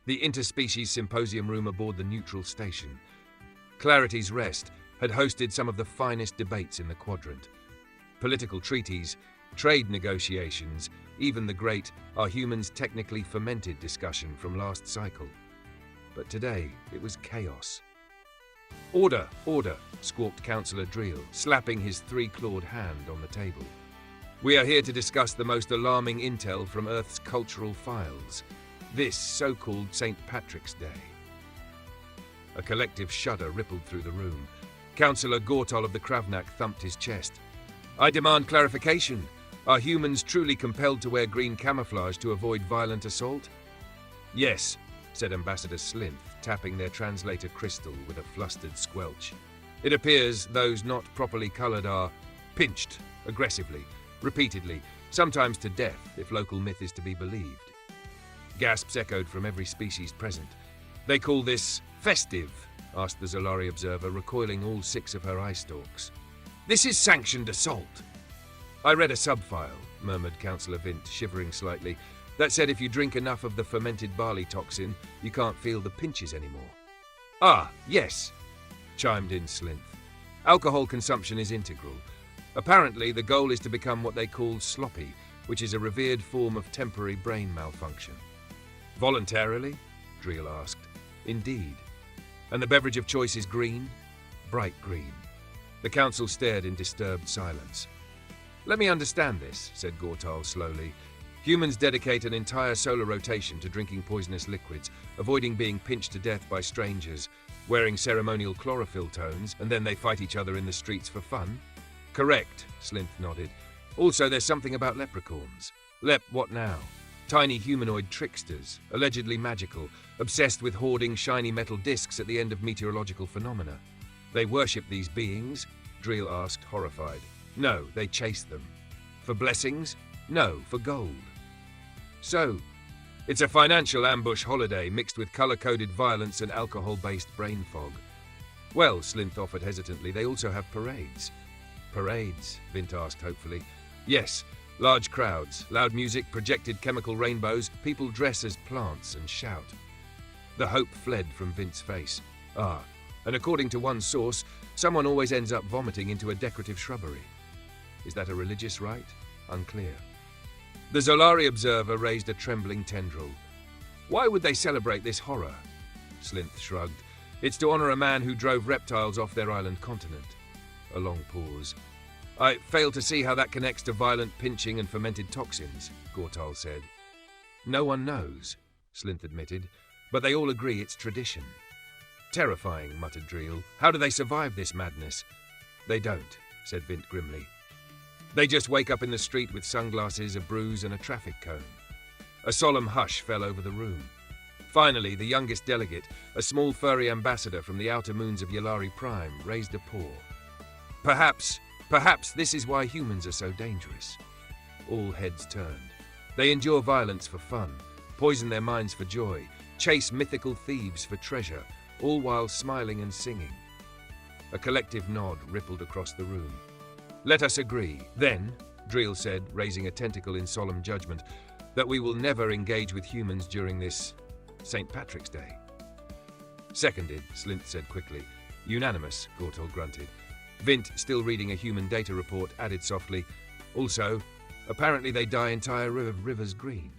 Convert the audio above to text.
the interspecies symposium room aboard the neutral station. Clarity's Rest had hosted some of the finest debates in the quadrant. Political treaties, trade negotiations, even the great "Are humans technically fermented?" discussion from last cycle. But today, it was chaos. "Order, order," squawked Councillor Dreel, slapping his three-clawed hand on the table. "We are here to discuss the most alarming intel from Earth's cultural files. This so-called St. Patrick's Day." A collective shudder rippled through the room. Councillor Gortol of the Kravnak thumped his chest. "I demand clarification. Are humans truly compelled to wear green camouflage to avoid violent assault?" "Yes," said Ambassador Slinth, tapping their translator crystal with a flustered squelch. "It appears those not properly coloured are pinched, aggressively, repeatedly, sometimes to death if local myth is to be believed." Gasps echoed from every species present. "They call this festive?" asked the Zolari observer, recoiling all 6 of her eye stalks. "This is sanctioned assault." "I read a sub-file," murmured Councillor Vint, shivering slightly, "that said if you drink enough of the fermented barley toxin, you can't feel the pinches anymore." "Ah, yes," chimed in Slinth. "Alcohol consumption is integral. Apparently, the goal is to become what they call sloppy, which is a revered form of temporary brain malfunction." "Voluntarily?" Dreel asked. "Indeed. And the beverage of choice is green?" "Bright green." The council stared in disturbed silence. "Let me understand this," said Gortal slowly. "Humans dedicate an entire solar rotation to drinking poisonous liquids, avoiding being pinched to death by strangers, wearing ceremonial chlorophyll tones, and then they fight each other in the streets for fun?" "Correct," Slinth nodded. "Also, there's something about leprechauns." What now?" "Tiny humanoid tricksters, allegedly magical, obsessed with hoarding shiny metal discs at the end of meteorological phenomena." "They worship these beings?" Dreel asked, horrified. "No, they chase them." "For blessings?" "No, for gold." "So, it's a financial ambush holiday mixed with color-coded violence and alcohol-based brain fog." "Well," Slinth offered hesitantly, "they also have parades." "Parades?" Vint asked hopefully. "Yes, large crowds, loud music, projected chemical rainbows, people dress as plants and shout." The hope fled from Vint's face. "Ah, and according to one source, someone always ends up vomiting into a decorative shrubbery. Is that a religious rite? Unclear." The Zolari observer raised a trembling tendril. "Why would they celebrate this horror?" Slinth shrugged. "It's to honor a man who drove reptiles off their island continent." A long pause. "I fail to see how that connects to violent pinching and fermented toxins," Gortal said. "No one knows," Slinth admitted, "but they all agree it's tradition." "Terrifying," muttered Dreel. "How do they survive this madness?" "They don't," said Vint grimly. "They just wake up in the street with sunglasses, a bruise, and a traffic cone." A solemn hush fell over the room. Finally, the youngest delegate, a small furry ambassador from the outer moons of Yalari Prime, raised a paw. Perhaps this is why humans are so dangerous." All heads turned. "They endure violence for fun, poison their minds for joy, chase mythical thieves for treasure, all while smiling and singing." A collective nod rippled across the room. "Let us agree, then," Dreel said, raising a tentacle in solemn judgment, "that we will never engage with humans during this St. Patrick's Day." "Seconded," Slinth said quickly. "Unanimous," Gortal grunted. Vint, still reading a human data report, added softly, "Also, apparently they dye entire rivers green."